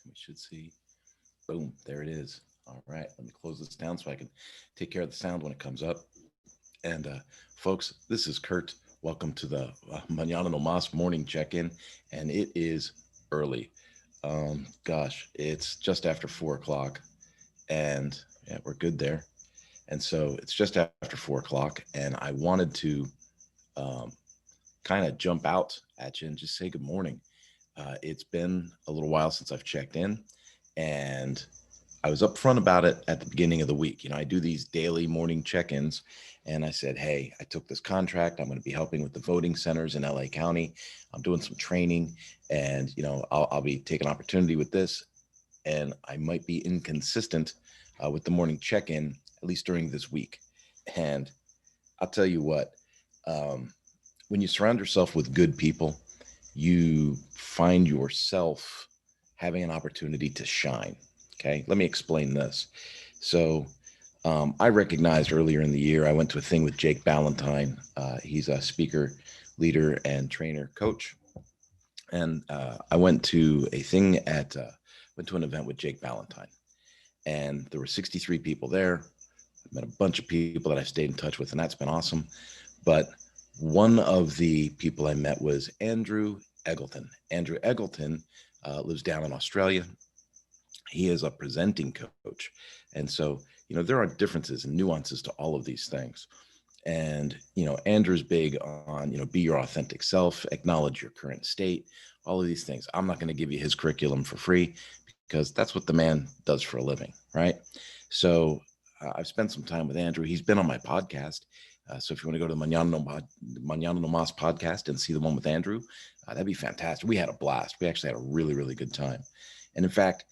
We should see. Boom, there it is. All right, let me close this down so I can take care of the sound when it comes up. And folks, this is Kurt. Welcome to the Mañana no Mas morning check-in, and it is early. Gosh, it's just after 4 o'clock, and yeah, we're good there. And so it's just after 4 o'clock, and I wanted to um, kind of jump out at you and just say good morning. It's been a little while since I've checked in, and I was upfront about it at the beginning of the week. I do these daily morning check ins, and I said, hey, I took this contract. I'm going to be helping with the voting centers in LA County. I'm doing some training, and, I'll be taking opportunity with this, and I might be inconsistent with the morning check in, at least during this week. And I'll tell you what, um, when you surround yourself with good people, you find yourself having an opportunity to shine. Okay, let me explain this. So, I recognized earlier in the year, I went to a thing with Jake Ballantyne. He's a speaker, leader, and trainer coach. And I went to an event with Jake Ballantyne, and there were 63 people there. I met a bunch of people that I've stayed in touch with, and that's been awesome. But one of the people I met was Andrew Eggleton. Andrew Eggleton lives down in Australia. He is a presenting coach. And so, there are differences and nuances to all of these things. And, Andrew's big on, be your authentic self, acknowledge your current state, all of these things. I'm not going to give you his curriculum for free because that's what the man does for a living, right? So I've spent some time with Andrew. He's been on my podcast. So if you want to go to the Mañana No Mas podcast and see the one with Andrew, that'd be fantastic. We had a blast. We actually had a really, really good time. And in fact,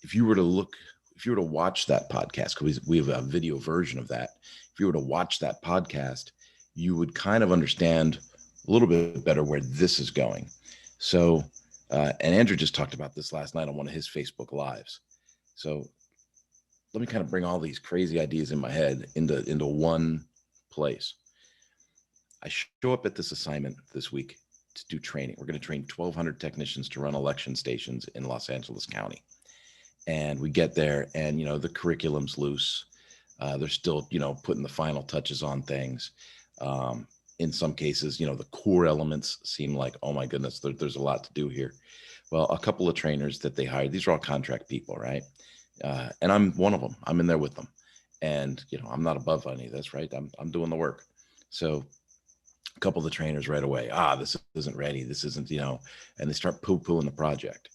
if you were to look, if you were to watch that podcast, because we have a video version of that, if you were to watch that podcast, you would kind of understand a little bit better where this is going. So, and Andrew just talked about this last night on one of his Facebook Lives. So let me kind of bring all these crazy ideas in my head into one place. I show up at this assignment this week to do training. We're going to train 1,200 technicians to run election stations in Los Angeles County. And we get there, and the curriculum's loose. They're still putting the final touches on things. In some cases, the core elements seem like, oh my goodness, there's a lot to do here. Well, a couple of trainers that they hired, these are all contract people, right? And I'm one of them. I'm in there with them, and I'm not above any of this, right? I'm doing the work. So a couple of the trainers right away, this isn't ready, this isn't, and they start poo-pooing the project.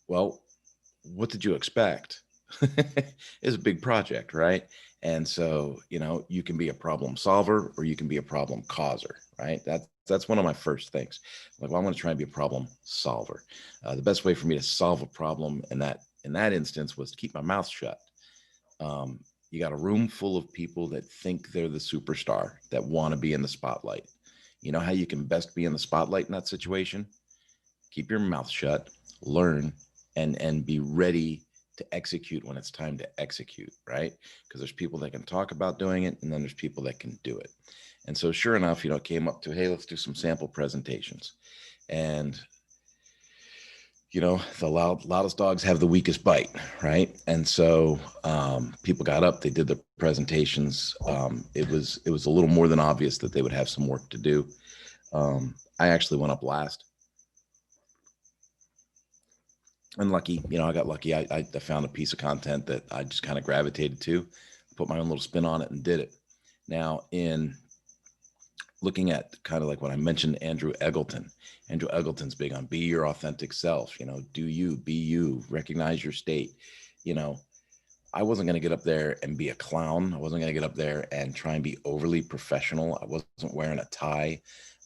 Well, what did you expect? It's a big project, right? And so, you can be a problem solver or you can be a problem causer, right? That's one of my first things. Like, well, I'm going to try and be a problem solver. The best way for me to solve a problem in that instance was to keep my mouth shut. You got a room full of people that think they're the superstar, that want to be in the spotlight. You know how you can best be in the spotlight in that situation? Keep your mouth shut, learn, and be ready to execute when it's time to execute, right? Because there's people that can talk about doing it, and then there's people that can do it. And so sure enough, it came up to, hey, let's do some sample presentations. And the loudest dogs have the weakest bite, right? And so people got up, they did their presentations. It was a little more than obvious that they would have some work to do. I actually went up last. And lucky, I got lucky. I found a piece of content that I just kind of gravitated to, put my own little spin on it, and did it. Now, in looking at kind of like when I mentioned Andrew Eggleton, Andrew Eggleton's big on be your authentic self. Do you, be you, recognize your state. I wasn't going to get up there and be a clown. I wasn't going to get up there and try and be overly professional. I wasn't wearing a tie.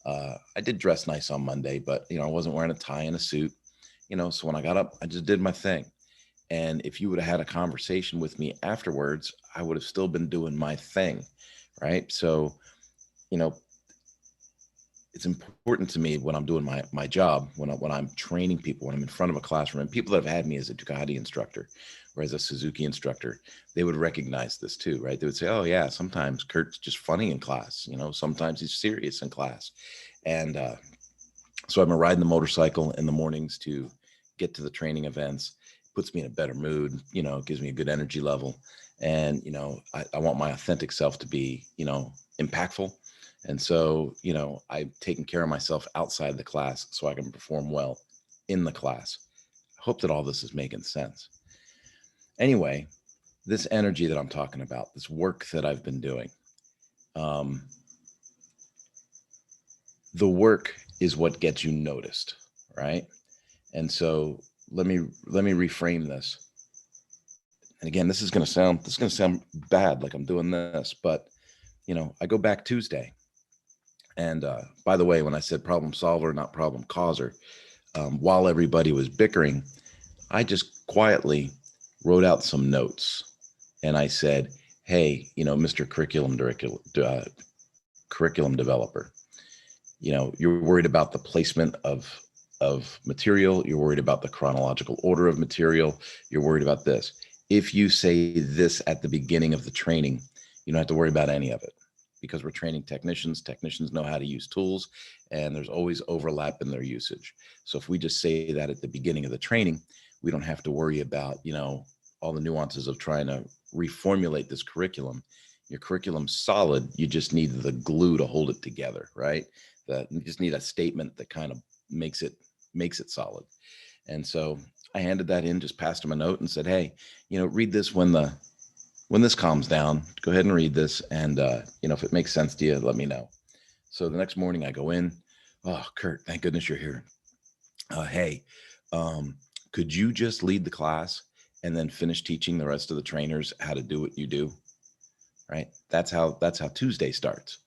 I did dress nice on Monday, but I wasn't wearing a tie and a suit. So when I got up, I just did my thing. And if you would have had a conversation with me afterwards, I would have still been doing my thing, right? So, you know, it's important to me when I'm doing my job, when I'm training people, when I'm in front of a classroom, and people that have had me as a Ducati instructor or as a Suzuki instructor, they would recognize this too, right? They would say, "Oh yeah, sometimes Kurt's just funny in class. Sometimes he's serious in class." And so I've been riding the motorcycle in the mornings to get to the training events, puts me in a better mood, gives me a good energy level. And, I want my authentic self to be, impactful. And so, I've taken care of myself outside the class so I can perform well in the class. I hope that all this is making sense. Anyway, this energy that I'm talking about, this work that I've been doing, the work is what gets you noticed, right? And so let me reframe this. And again, this is going to sound bad, like I'm doing this, but I go back Tuesday, and by the way, when I said problem solver, not problem causer, while everybody was bickering, I just quietly wrote out some notes, and I said, "Hey, Mr. Curriculum developer, you're worried about the placement of material. You're worried about the chronological order of material. You're worried about this. If you say this at the beginning of the training, you don't have to worry about any of it, because we're training technicians. Technicians know how to use tools, and there's always overlap in their usage. So if we just say that at the beginning of the training, we don't have to worry about, all the nuances of trying to reformulate this curriculum. Your curriculum's solid. You just need the glue to hold it together, right? You just need a statement that kind of makes it solid. And so I handed that in, just passed him a note and said, "Hey, read this when this calms down. Go ahead and read this, and if it makes sense to you, let me know." So the next morning I go in. "Oh, Kurt, thank goodness you're here. Hey, could you just lead the class and then finish teaching the rest of the trainers how to do what you do?" Right? That's how Tuesday starts.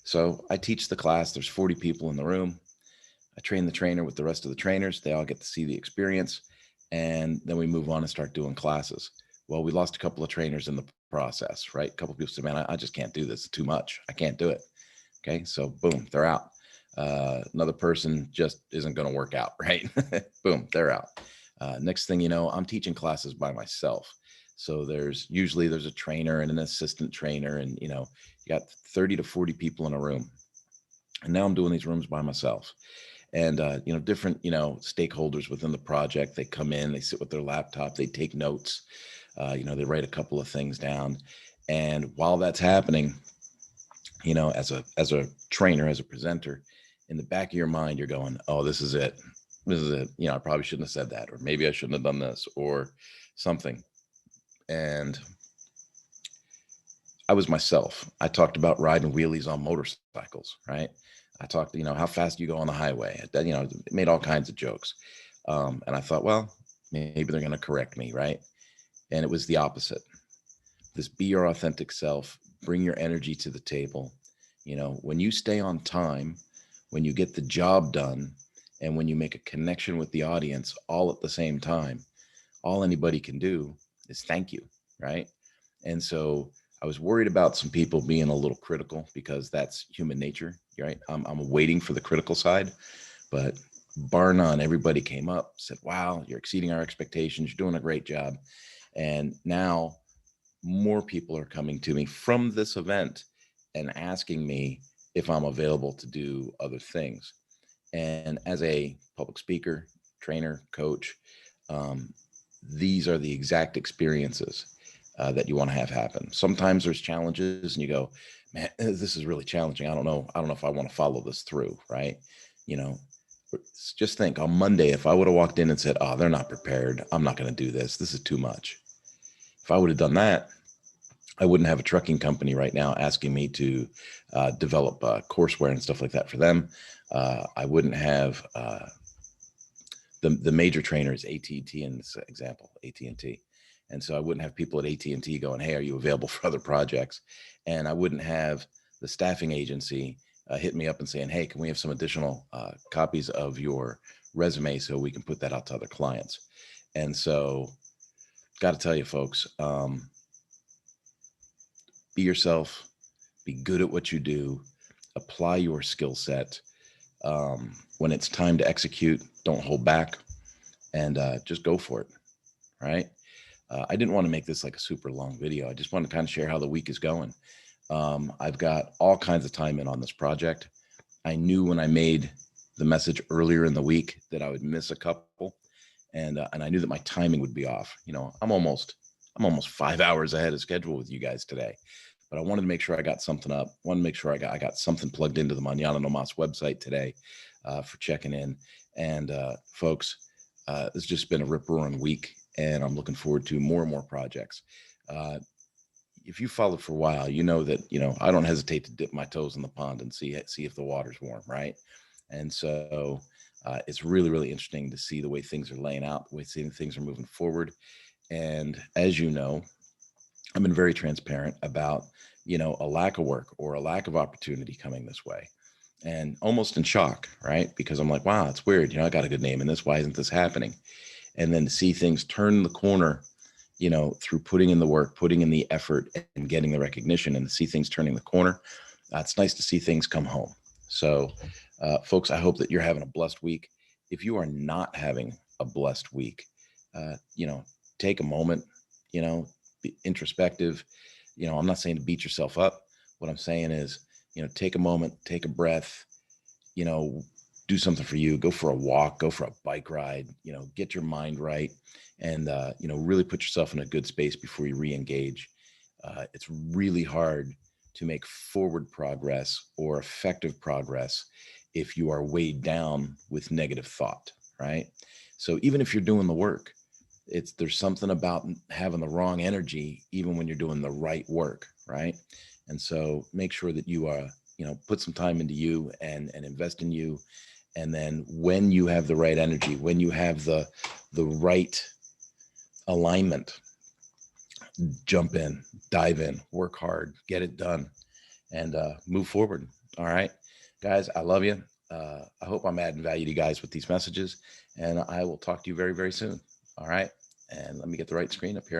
So I teach the class. There's 40 people in the room. I train the trainer with the rest of the trainers. They all get to see the experience. And then we move on and start doing classes. Well, we lost a couple of trainers in the process, right? A couple of people said, "Man, I just can't do this. It's too much. I can't do it." Okay. So boom, they're out. Another person just isn't going to work out, right? Boom, they're out. Next thing you know, I'm teaching classes by myself. So there's a trainer and an assistant trainer, and you got 30 to 40 people in a room. And now I'm doing these rooms by myself. And different stakeholders within the project, they come in, they sit with their laptop, they take notes, they write a couple of things down. And while that's happening, as a trainer, as a presenter, in the back of your mind, you're going, "Oh, this is it. I probably shouldn't have said that, or maybe I shouldn't have done this, or something." And I was myself. I talked about riding wheelies on motorcycles, right? I talked, how fast you go on the highway. Made all kinds of jokes. And I thought, well, maybe they're going to correct me, right? And it was the opposite. This be your authentic self, bring your energy to the table. When you stay on time, when you get the job done, and when you make a connection with the audience all at the same time, all anybody can do is thank you, right? And so I was worried about some people being a little critical, because that's human nature, right? I'm waiting for the critical side, but bar none, everybody came up, said, "Wow, you're exceeding our expectations. You're doing a great job." And now more people are coming to me from this event and asking me if I'm available to do other things. And as a public speaker, trainer, coach, these are the exact experiences that you want to have happen. Sometimes there's challenges and you go, "Man, this is really challenging. I don't know if I want to follow this through," right? Just think, on Monday, if I would have walked in and said, "Oh, they're not prepared. I'm not going to do this. This is too much." If I would have done that, I wouldn't have a trucking company right now asking me to develop courseware and stuff like that for them. I wouldn't have the major trainers, AT&T in this example, AT&T. And so I wouldn't have people at AT&T going, "Hey, are you available for other projects?" And I wouldn't have the staffing agency hit me up and saying, "Hey, can we have some additional copies of your resume so we can put that out to other clients?" And so, got to tell you, folks, be yourself, be good at what you do, apply your skill set. When it's time to execute, don't hold back, and just go for it. Right. I didn't want to make this like a super long video. I just want to kind of share how the week is going. I've got all kinds of time in on this project. I knew when I made the message earlier in the week that I would miss a couple, and I knew that my timing would be off. I'm almost 5 hours ahead of schedule with you guys today, but I wanted to make sure I got something up. Wanted to make sure I got something plugged into the Mañana No Mas website today for checking in. And folks, it's just been a rip roaring week, and I'm looking forward to more and more projects. Uh, if you followed for a while, you know that I don't hesitate to dip my toes in the pond and see if the water's warm, right? And so it's really really interesting to see the way things are laying out, the way things are moving forward. And as you know, I've been very transparent about a lack of work or a lack of opportunity coming this way, and almost in shock, right? Because I'm like, wow, it's weird. I got a good name in this. Why isn't this happening? And then to see things turn the corner, through putting in the work, putting in the effort, and getting the recognition, and to see things turning the corner, it's nice to see things come home. So, folks, I hope that you're having a blessed week. If you are not having a blessed week, take a moment, be introspective. I'm not saying to beat yourself up. What I'm saying is, take a moment, take a breath, you know, do something for you. Go for a walk, go for a bike ride, get your mind right, and, really put yourself in a good space before you re-engage. It's really hard to make forward progress or effective progress if you are weighed down with negative thought, right? So even if you're doing the work, there's something about having the wrong energy even when you're doing the right work, right? And so make sure that you are, put some time into you and invest in you. And then when you have the right energy, when you have the right alignment, jump in, dive in, work hard, get it done, and move forward. All right, guys, I love you. I hope I'm adding value to you guys with these messages, and I will talk to you very, very soon. All right, and let me get the right screen up here.